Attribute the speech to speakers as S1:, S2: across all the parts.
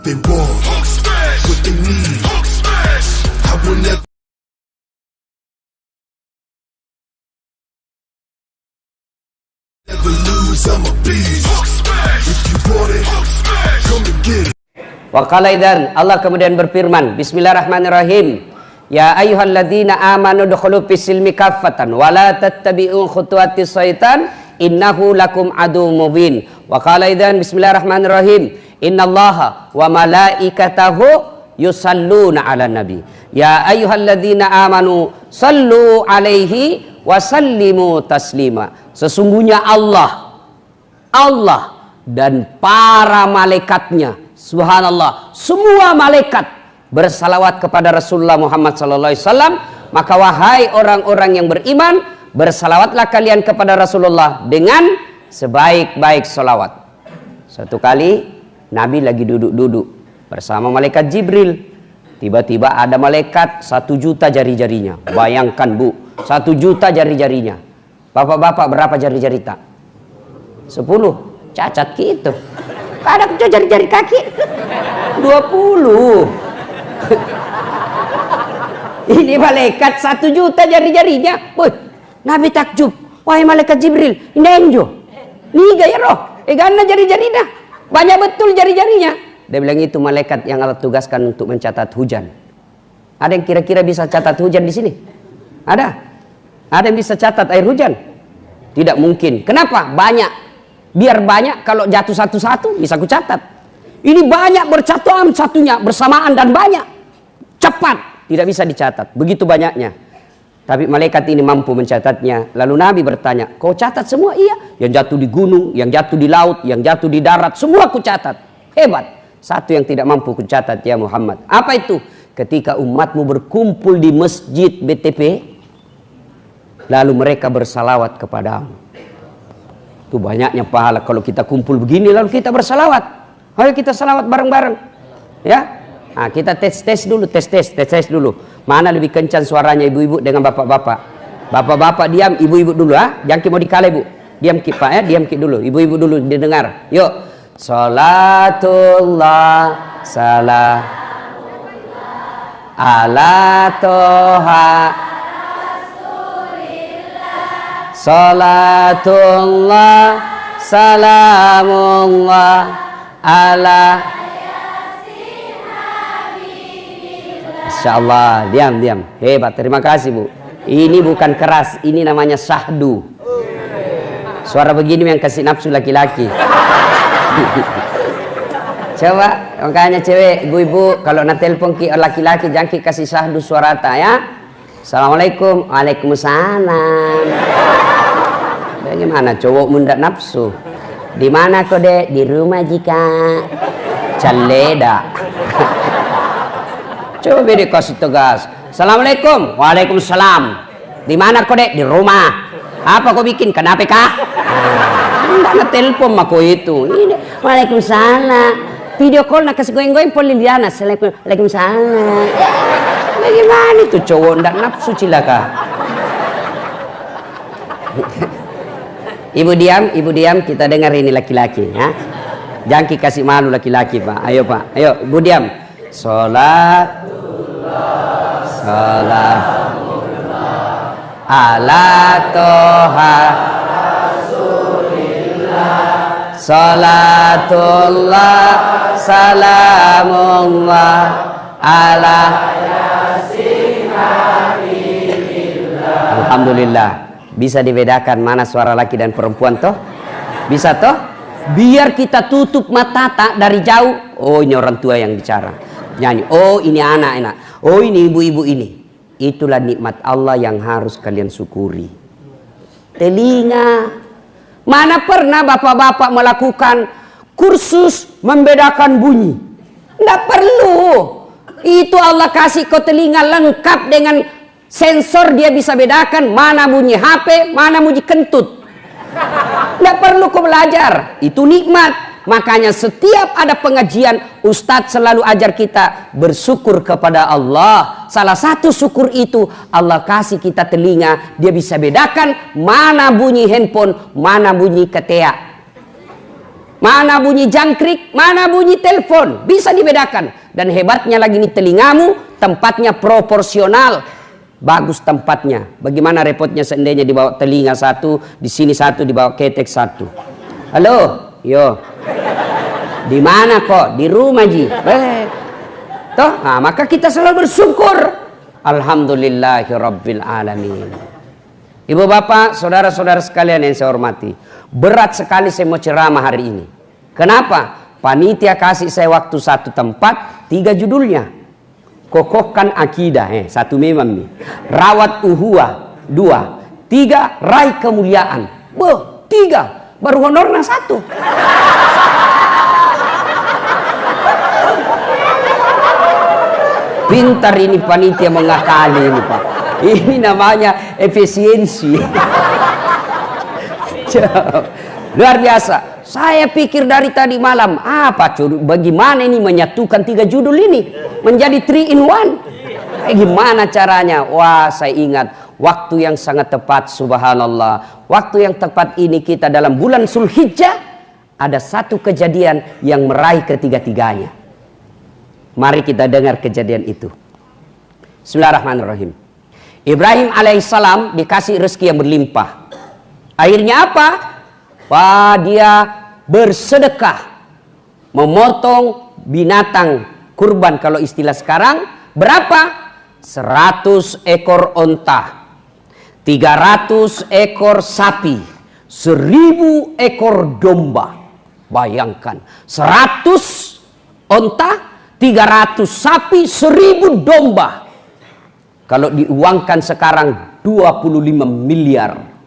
S1: they want, what they need. I will never lose, I'm a beast. If you want it, come and get it.
S2: Wa qala idzan, Allah kemudian berfirman, bismillahirrahmanirrahim, ya ayyuhalladzina amanu dukhulu fis-silmi kaffatan wa la tattabi'u khutuwatis syaitan innahu lakum aduwwum mubin. Wa qala idzan, bismillahirrahmanirrahim, innallaha wa malaikatahu yusalluna 'alan nabi ya ayyuhalladzina amanu sallu 'alaihi wa sallimu taslima. Sesungguhnya Allah dan para malaikatnya, subhanallah, semua malaikat bersalawat kepada Rasulullah Muhammad sallallahu alaihi wasallam. Maka wahai orang-orang yang beriman, bersalawatlah kalian kepada Rasulullah dengan sebaik-baik salawat. Satu kali Nabi lagi duduk-duduk bersama malaikat Jibril. Tiba-tiba ada malaikat 1 juta jari-jarinya. Bayangkan Bu, 1 juta jari-jarinya. Bapak-bapak berapa jari-jari tak? 10. Cacat gitu. Ada jari-jari kaki 20. Ini malaikat 1 juta jari-jarinya. Woi, Nabi takjub. Wahai malaikat Jibril, ini enjo. Liga ya roh. Gana jari-jarinya. Banyak betul jari-jarinya. Dia bilang itu malaikat yang Allah tugaskan untuk mencatat hujan. Ada yang kira-kira bisa catat hujan di sini? Ada? Ada yang bisa catat air hujan? Tidak mungkin. Kenapa? Banyak. Biar banyak, kalau jatuh satu-satu bisa ku catat. Ini banyak bercatuan satunya bersamaan dan banyak. Cepat, tidak bisa dicatat. Begitu banyaknya. Tapi malaikat ini mampu mencatatnya. Lalu Nabi bertanya, kau catat semua? Iya. Yang jatuh di gunung, yang jatuh di laut, yang jatuh di darat, semua ku catat. Hebat. Satu yang tidak mampu ku catat ya Muhammad. Apa itu? Ketika umatmu berkumpul di masjid BTP, lalu mereka bersalawat kepadamu. Itu banyaknya pahala kalau kita kumpul begini lalu kita bersalawat. Ayo kita salawat bareng-bareng. Ya. Nah, kita tes dulu, tes dulu. Mana lebih kencang suaranya ibu-ibu dengan bapak-bapak? Bapak-bapak diam, ibu-ibu dulu ah. Jangan mau dikale Bu. Diam Ki Pak ya, diam Ki dulu. Ibu-ibu dulu didengar. Yuk. Salatullah salam ala toha salatullah salamullah ala. Insyaallah, diam. Hebat, terima kasih Bu. Ini bukan keras, ini namanya syahdu. Suara begini yang kasih nafsu laki-laki. Coba, makanya cewek, ibu-ibu, kalau nak telepon ki laki-laki jangan ki kasih syahdu suarata ya. Assalamualaikum, waalaikumsalam. Bagaimana cowok mundak nafsu? Di mana kau dek? Di rumah jika caleda. Coba beda kasih tegas. Assalamualaikum, waalaikumsalam. Di mana kau dek? Di rumah. Apa kau bikin? Kenapa kah? Enggak telepon mako itu. Ini waalaikumsalam. Video call nak kasih goyang-goyang pun Liliana. Waalaikumsalam. Bagaimana itu cowok ndak nafsu cilaka? Ibu diam, kita dengar ini laki-laki ya. Jangan kasih malu laki-laki Pak. Ayo Pak, ayo ibu diam. Salam ala toha salatullah salamullah ala yasin habibillah. Alhamdulillah, bisa dibedakan mana suara laki dan perempuan toh? Bisa toh? Biar kita tutup mata tak dari jauh. Oh ini orang tua yang bicara. Nyanyi. Oh ini anak-anak. Oh ini ibu-ibu ini. Itulah nikmat Allah yang harus kalian syukuri. Telinga. Mana pernah bapak-bapak melakukan kursus membedakan bunyi? Tidak perlu. Itu Allah kasih ke telinga lengkap dengan sensor, dia bisa bedakan mana bunyi HP, mana bunyi kentut. Tidak perlu kau belajar. Itu nikmat. Makanya setiap ada pengajian, Ustadz selalu ajar kita bersyukur kepada Allah. Salah satu syukur itu Allah kasih kita telinga, dia bisa bedakan mana bunyi handphone, mana bunyi ketea. mana bunyi jangkrik, mana bunyi telepon, bisa dibedakan. Dan hebatnya lagi nih, telingamu tempatnya proporsional, bagus tempatnya. Bagaimana repotnya seandainya dibawa telinga satu, di sini satu, dibawa ketek satu. Halo, yo, di mana kok? Di rumah ji. Toh, nah, maka kita selalu bersyukur. Alhamdulillahirabbil alamin. Ibu bapak, saudara-saudara sekalian yang saya hormati, berat sekali saya mau ceramah hari ini. Kenapa? Panitia kasih saya waktu satu tempat, 3 judulnya. Kokohkan akidah, 1 memang nih. Rawat uhuah, 2. 3, raih kemuliaan. 3, baru honornya 1. Pintar ini panitia mengakali ini Pak. Ini namanya efisiensi. Luar biasa. Saya pikir dari tadi malam, bagaimana ini menyatukan 3 judul ini menjadi 3 in 1. Gimana caranya? Wah, saya ingat waktu yang sangat tepat, subhanallah. Waktu yang tepat ini kita dalam bulan Zulhijjah, ada satu kejadian yang meraih ketiga-tiganya. Mari kita dengar kejadian itu. Bismillahirrahmanirrahim. Ibrahim alaihissalam dikasih rezeki yang berlimpah. Akhirnya apa? Wah, dia bersedekah, memotong binatang kurban kalau istilah sekarang. Berapa? 100 ekor onta, 300 ekor sapi, 1000 ekor domba. Bayangkan, 100 onta, 300 sapi, 1000 domba. Kalau diuangkan sekarang 25 miliar.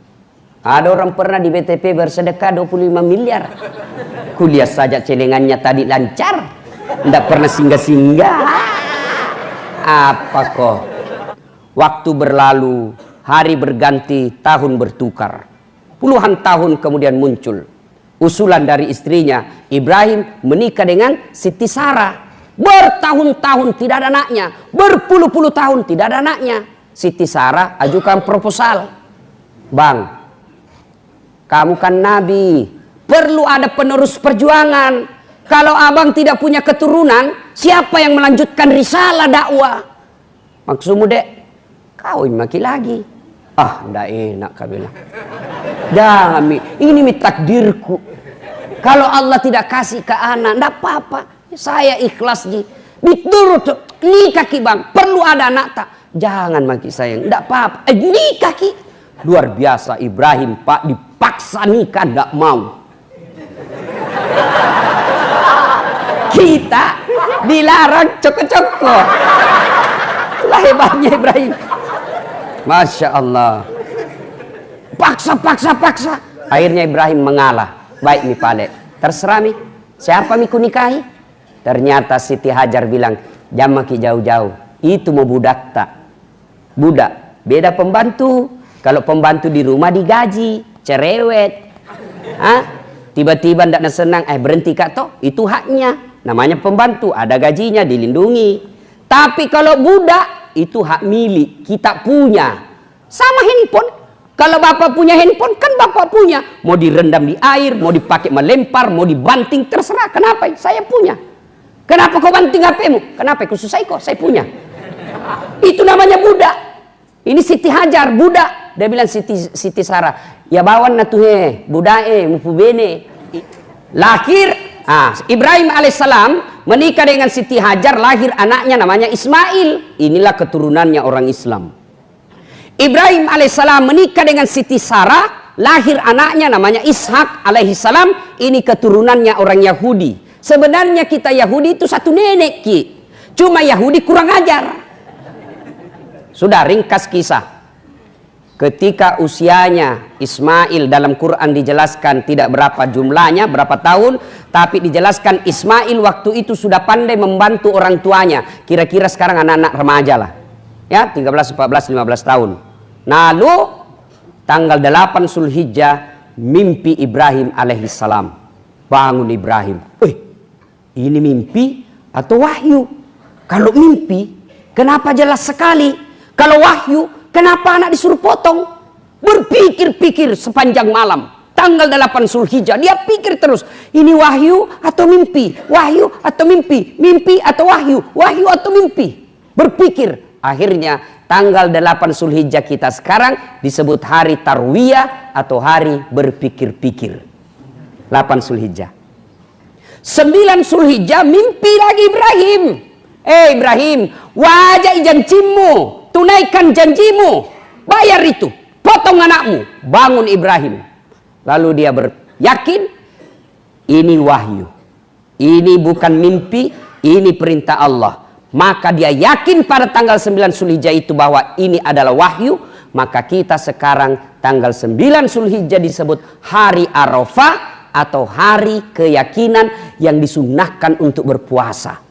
S2: Ada orang pernah di BTP bersedekah 25 miliar. Kuliah saja celengannya tadi lancar, tidak pernah singgah-singgah. Apa kok? Waktu berlalu, hari berganti, tahun bertukar. Puluhan tahun kemudian muncul usulan dari istrinya, Ibrahim menikah dengan Siti Sarah. Bertahun-tahun tidak ada anaknya, berpuluh-puluh tahun tidak ada anaknya. Siti Sarah ajukan proposal. Bang, kamu kan nabi, perlu ada penerus perjuangan. Kalau abang tidak punya keturunan, siapa yang melanjutkan risalah dakwah? Maksudmu dek, kawin maki lagi. Ndak enak kau bilang. Jangan, ini takdirku. Kalau Allah tidak kasih ke anak, ndak apa-apa. Saya ikhlas ji. Diturut nikah ki bang, perlu ada anak tak? Jangan maki sayang, ndak apa-apa. Nikah ki. Luar biasa Ibrahim Pak, dipaksa nikah ndak mau. Kita dilarang coko-coko. Itulah hebatnya Ibrahim. Masya Allah. Paksa. Akhirnya Ibrahim mengalah. Baik nih Pak Lek, terserah nih. Siapa nih ku nikahi? Ternyata Siti Hajar bilang, jangan maki jauh-jauh. Itu mau budak tak? Budak. Beda pembantu. Kalau pembantu di rumah digaji, cerewet. Tiba-tiba ndak senang, berhenti kak toh. Itu haknya. Namanya pembantu, ada gajinya, dilindungi. Tapi kalau budak, itu hak milik, kita punya. Sama handphone. Kalau bapak punya handphone, kan bapak punya. Mau direndam di air, mau dipakai melempar, mau dibanting, terserah. Kenapa? Saya punya. Kenapa kau banting HP-mu? Kenapa? Susah kok, saya punya. Itu namanya budak. Ini Siti Hajar, budak. Dia bilang Siti Sarah, ya bawan natuhe, budae, mupu bene. Lahir, Ibrahim alaihissalam menikah dengan Siti Hajar, lahir anaknya namanya Ismail. Inilah keturunannya orang Islam. Ibrahim alaihissalam menikah dengan Siti Sarah, lahir anaknya namanya Ishak alaihissalam. Ini keturunannya orang Yahudi. Sebenarnya kita Yahudi itu satu nenek ki. Cuma Yahudi kurang ajar. Sudah, ringkas kisah. Ketika usianya Ismail dalam Quran dijelaskan tidak berapa jumlahnya, berapa tahun, tapi dijelaskan Ismail waktu itu sudah pandai membantu orang tuanya. Kira-kira sekarang anak-anak remaja lah. Ya, 13, 14, 15 tahun. Lalu tanggal 8 Zulhijjah mimpi Ibrahim alaihissalam. Bangun Ibrahim. Ini mimpi atau wahyu? Kalau mimpi, kenapa jelas sekali? Kalau wahyu, kenapa anak disuruh potong? Berpikir-pikir sepanjang malam. tanggal 8 Zulhijjah. Dia pikir terus, ini wahyu atau mimpi? Wahyu atau mimpi? Mimpi atau wahyu? Wahyu atau mimpi? Berpikir. Akhirnya tanggal 8 Zulhijjah kita sekarang disebut hari Tarwiyah atau hari berpikir-pikir. 8 Zulhijjah. 9 Zulhijjah mimpi lagi Ibrahim. Ibrahim, wajah janjimu, tunaikan janjimu, bayar itu, potong anakmu, bangun Ibrahim. Lalu dia yakin ini wahyu, ini bukan mimpi, ini perintah Allah. Maka dia yakin pada tanggal 9 Zulhijjah itu bahwa ini adalah wahyu. Maka kita sekarang tanggal 9 Zulhijjah disebut hari Arafah atau hari keyakinan yang disunnahkan untuk berpuasa.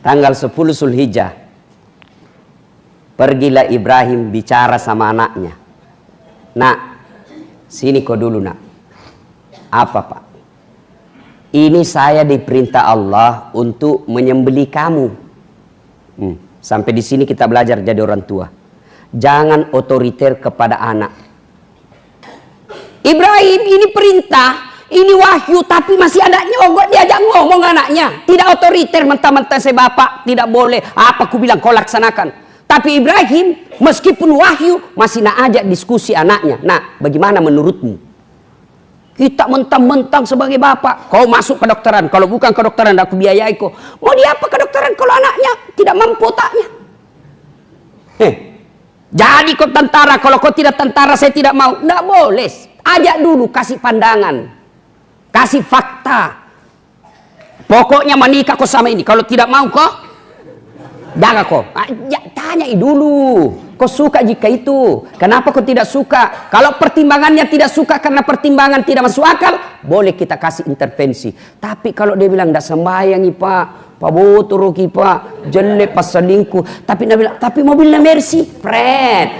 S2: Tanggal 10 Zulhijjah pergilah Ibrahim bicara sama anaknya. Nak, sini kau dulu nak. Apa pak? Ini saya diperintah Allah untuk menyembelih kamu. Sampai di sini kita belajar jadi orang tua. Jangan otoriter kepada anak. Ibrahim, ini perintah, ini wahyu, tapi masih ada nyogok, diajak ngomong anaknya. Tidak otoriter, mentah-mentah saya bapak, tidak boleh. Apa aku bilang kau laksanakan. Tapi Ibrahim, meskipun wahyu, masih nak ajak diskusi anaknya. Nah, bagaimana menurutmu? Kita mentang-mentang sebagai bapak, kau masuk kedokteran, kalau bukan kedokteran aku biayai kau. Mau dia apa kedokteran kalau anaknya tidak mampu otaknya? Jadi kau tentara, kalau kau tidak tentara saya tidak mau. Tidak boleh. Ajak dulu, kasih pandangan, kasih fakta. Pokoknya menikah kau sama ini. Kalau tidak mau kau, jaga kau. Tanya dulu, kau suka jika itu. Kenapa kau tidak suka? Kalau pertimbangannya tidak suka karena pertimbangan tidak masuk akal, boleh kita kasih intervensi. Tapi kalau dia bilang tidak sembahyang pak, pak botol pak, jelek pas selingkuh. Tapi dia bilang, tapi mobilnya Mercy, pret.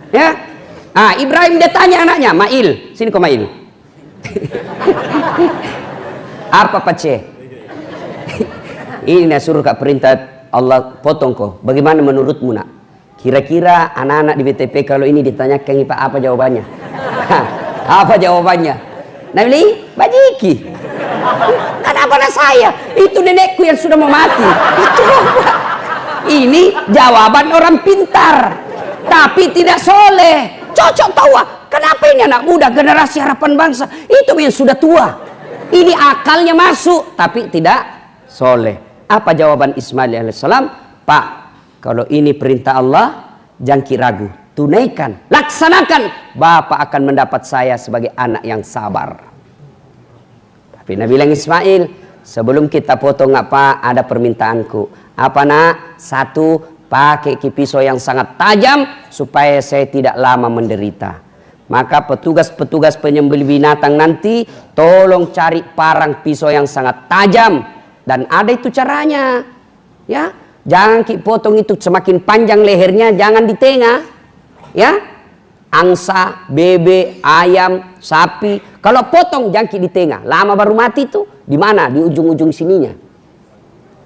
S2: Ya. Ibrahim dia tanya anaknya, Mail, sini kau Mail. Apa pace? Ini suruh kak perintah Allah potong kau. Bagaimana menurutmu nak? Kira-kira anak-anak di BTP kalau ini ditanyakan Pak apa jawabannya? Apa jawabannya? Nabi bajiki. Kenapa saya? Itu nenekku yang sudah mau mati. Itu ini jawaban orang pintar, tapi tidak soleh. Cocok tawa. Kenapa ini anak muda generasi harapan bangsa? Itu yang sudah tua. Ini akalnya masuk, tapi tidak soleh. Apa jawaban Ismail alaihissalam? Pak, kalau ini perintah Allah, jangan ragu, tunaikan, laksanakan. Bapak akan mendapat saya sebagai anak yang sabar. Tapi Nabi bilang Ismail, sebelum kita potong apa, ada permintaanku. Apa nak? Satu, pakai pisau yang sangat tajam supaya saya tidak lama menderita. Maka petugas-petugas penyembelih binatang nanti tolong cari parang pisau yang sangat tajam. Dan ada itu caranya, ya. Jangan potong itu semakin panjang lehernya, jangan di tengah, ya. Angsa, bebek, ayam, sapi, kalau potong jangan di tengah, lama baru mati itu. Di mana? Di ujung-ujung sininya.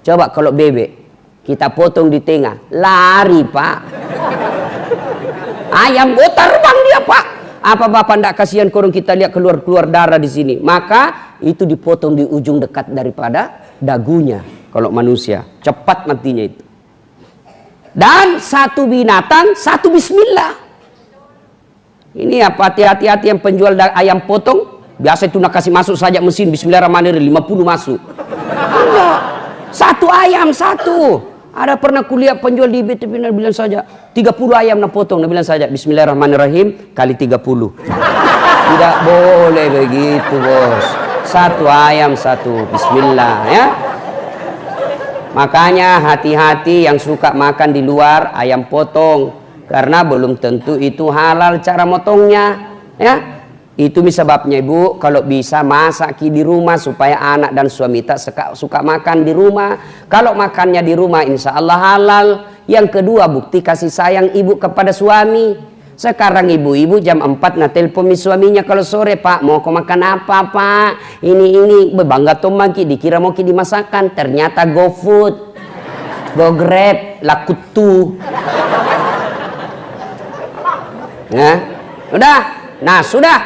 S2: Coba kalau bebek kita potong di tengah, lari pak. Ayam terbang dia pak. Apa bapak ndak kasihan korong kita lihat keluar darah di sini? Maka itu dipotong di ujung dekat daripada dagunya. Kalau manusia cepat matinya itu. Dan satu binatang, satu bismillah. Ini apa hati-hati yang penjual ayam potong. Biasa itu nak kasih masuk saja mesin bismillahirrahmanirrahim 50 masuk. Enggak. Satu ayam satu. Ada pernah kuliah penjual di BTP bilang saja 30 ayam nak potong, nak bilang saja bismillahirrahmanirrahim kali 30. Tidak boleh begitu bos. Satu ayam satu bismillah ya. Makanya hati-hati yang suka makan di luar ayam potong, karena belum tentu itu halal cara motongnya ya. Itu sebabnya ibu kalau bisa masak di rumah supaya anak dan suami tak suka makan di rumah. Kalau makannya di rumah insya Allah halal. Yang kedua bukti kasih sayang ibu kepada suami. Sekarang ibu-ibu jam 4 nah telepon suaminya kalau sore, Pak mau kau makan apa Pak? Ini bangga tomaki dikira mau dimasakan, ternyata GoFood, GoGrab, Lakutu. Nah, Sudah? Nah, sudah.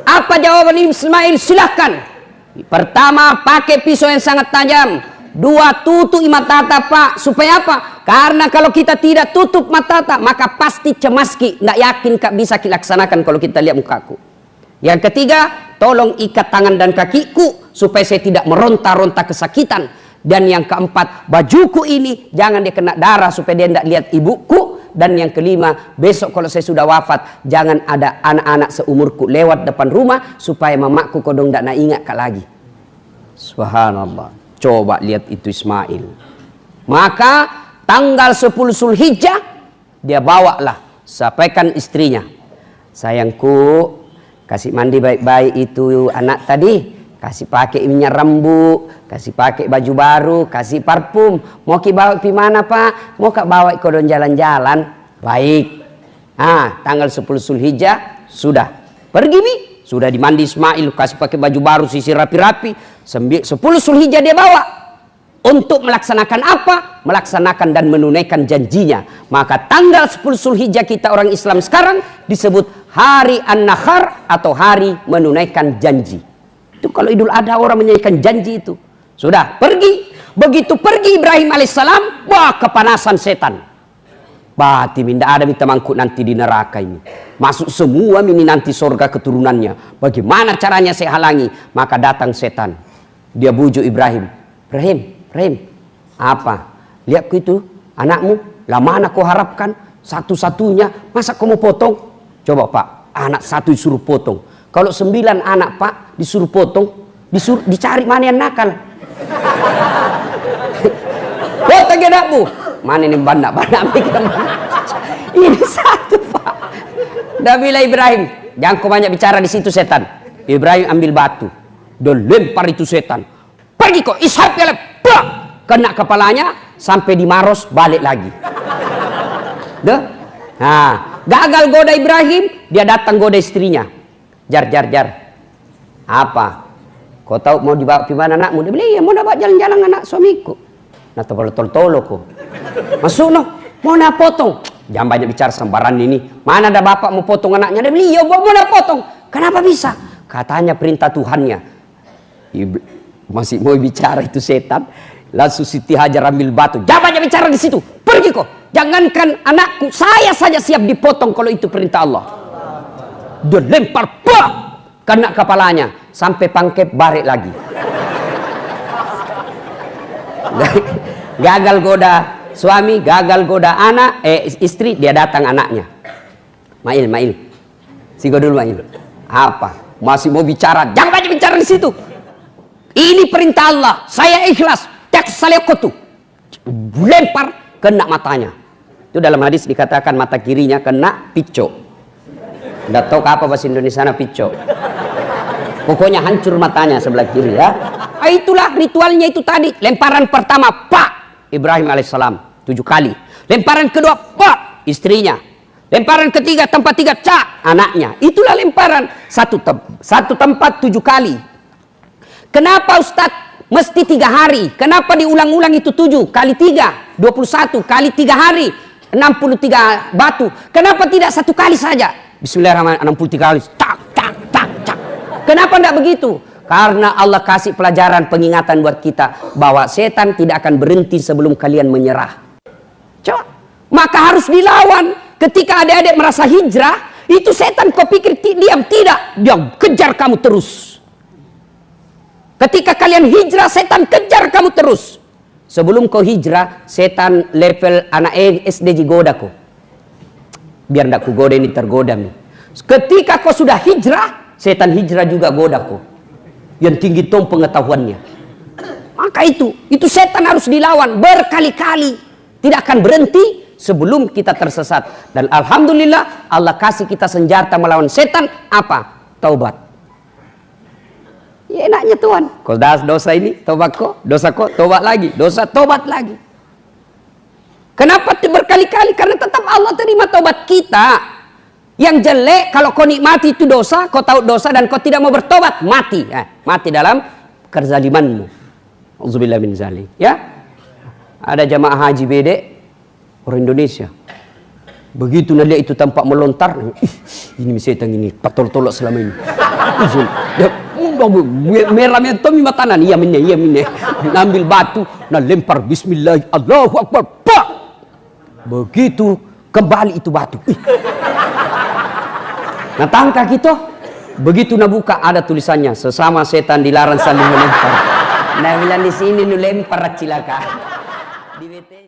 S2: Apa jawaban Ismail? Silahkan. Pertama, pakai pisau yang sangat tajam. Dua, tutup mata Pak. Supaya apa? Karena kalau kita tidak tutup mata, maka pasti cemaski. Nggak yakin Kak bisa dilaksanakan kalau kita lihat mukaku. Yang ketiga, tolong ikat tangan dan kakiku supaya saya tidak meronta-ronta kesakitan. Dan yang keempat, bajuku ini jangan dia kena darah supaya dia tidak lihat ibuku. Dan yang kelima, besok kalau saya sudah wafat, jangan ada anak-anak seumurku lewat depan rumah supaya mamaku kodong tidak ingat Kak lagi. Subhanallah. Coba lihat itu Ismail. Maka tanggal 10 Zulhijjah dia bawalah, sampaikan istrinya, sayangku, kasih mandi baik-baik itu anak tadi, kasih pakai minyak rambut, kasih pakai baju baru, kasih parfum. Mau ki bawa pi mana Pak? Mau kak bawa kodon jalan-jalan. Baik. Ah, tanggal 10 Zulhijjah sudah pergi mi, sudah dimandi Ismail, kasih pakai baju baru, sisir rapi-rapi. 10 Zulhijjah dia bawa untuk melaksanakan apa? Melaksanakan dan menunaikan janjinya. Maka tanggal 10 Zulhijjah kita orang Islam sekarang disebut hari An-Nahr atau hari menunaikan janji. Itu kalau Idul Adha orang menunaikan janji itu. Sudah pergi. Begitu pergi Ibrahim alaihissalam, wah kepanasan setan. Bati minda ada minta mangkuk nanti di neraka ini. Masuk semua ini nanti surga keturunannya. Bagaimana caranya saya halangi? Maka datang setan. Dia bujuk Ibrahim. Ibrahim, apa? Lihat itu anakmu, lah mana kau harapkan satu-satunya, masa kau mau potong? Coba Pak, anak satu disuruh potong. Kalau 9 anak Pak disuruh potong, dicari mana yang nakal. Potong anakmu. Mana ini banyak ini satu Pak. Dah bilang Ibrahim, jangan kau banyak bicara di situ setan. Ibrahim ambil batu, dan lempar itu setan. Pergi kok, ishak ya, kena kepalanya sampai di Maros, balik lagi. Deh, nah gagal goda Ibrahim, dia datang goda istrinya. Jar. Apa? Kau tahu mau dibawa ke mana anakmu? Dia bilang, iya mau bawa jalan-jalan anak suamiku. Nah tolo kok. Masuk no, mau nak potong. Jangan banyak bicara sembaran ini. Mana ada bapak mau potong anaknya? Dia bilang, iya mau nak potong. Kenapa bisa? Katanya perintah Tuhannya. Masih mau bicara itu setan. Langsung Siti Hajar ambil batu. Jangan banyak bicara di situ. Pergi kok. Jangankan anakku, saya saja siap dipotong kalau itu perintah Allah. Dia lempar, kena kepalanya sampai pangkep balik lagi. Gagal goda suami, gagal goda anak, istri, dia datang anaknya. Mail. Sigo dulu Mail. Apa? Masih mau bicara? Jangan banyak bicara di situ. Ini perintah Allah. Saya ikhlas. Tak salikotu. Lempar, kena matanya. Itu dalam hadis dikatakan mata kirinya kena pico. Nggak tahu apa bahasa Indonesia pico. Pokoknya hancur matanya sebelah kiri ya. Itulah ritualnya itu tadi. Lemparan pertama, Pak Ibrahim alaihissalam 7 kali. Lemparan kedua, Pak istrinya. Lemparan ketiga, tempat 3, Cak anaknya. Itulah lemparan satu tempat 7 kali. Kenapa Ustadz mesti 3 hari? Kenapa diulang-ulang itu 7 kali 3, 21 kali 3 hari, 63 batu? Kenapa tidak 1 kali saja? Bismillahirrahmanirrahim, 63 kali. Tak. Kenapa tidak begitu? Karena Allah kasih pelajaran pengingatan buat kita bahwa setan tidak akan berhenti sebelum kalian menyerah. Coba. Maka harus dilawan. Ketika adik-adik merasa hijrah, itu setan kau pikir diam, tidak, dia kejar kamu terus. Ketika kalian hijrah, setan kejar kamu terus. Sebelum kau hijrah, setan level anak SD goda kau. Biar tidak ku goda ini tergoda nih. Ketika kau sudah hijrah, setan hijrah juga goda kau. Yang tinggi tong pengetahuannya. Maka itu setan harus dilawan berkali-kali. Tidak akan berhenti sebelum kita tersesat. Dan alhamdulillah Allah kasih kita senjata melawan setan. Apa? Taubat. Ya enaknya Tuhan. Kau dosa ini, tobat kok. Dosa kok, tobat lagi. Dosa, tobat lagi. Kenapa berkali-kali? Karena tetap Allah terima tobat kita. Yang jelek, kalau kau nikmati itu dosa, kau tahu dosa dan kau tidak mau bertobat, mati. Mati dalam kezalimanmu. Auzubillah min zalim. Ya. Ada jamaah haji bedek orang Indonesia. Begitu lihat itu tempat melontar, ini setan ini patol-tolok selama ini. Merah-merah Tommy matanan, iya minne. Ngambil batu, nah lempar bismillah, Allahu Akbar, pak. Begitu kembali itu batu. Nah tangkap gitu, begitu nabuka ada tulisannya, sesama setan dilarang saling melempar. Nah bilang di sini nu lempar cilaka. Di BT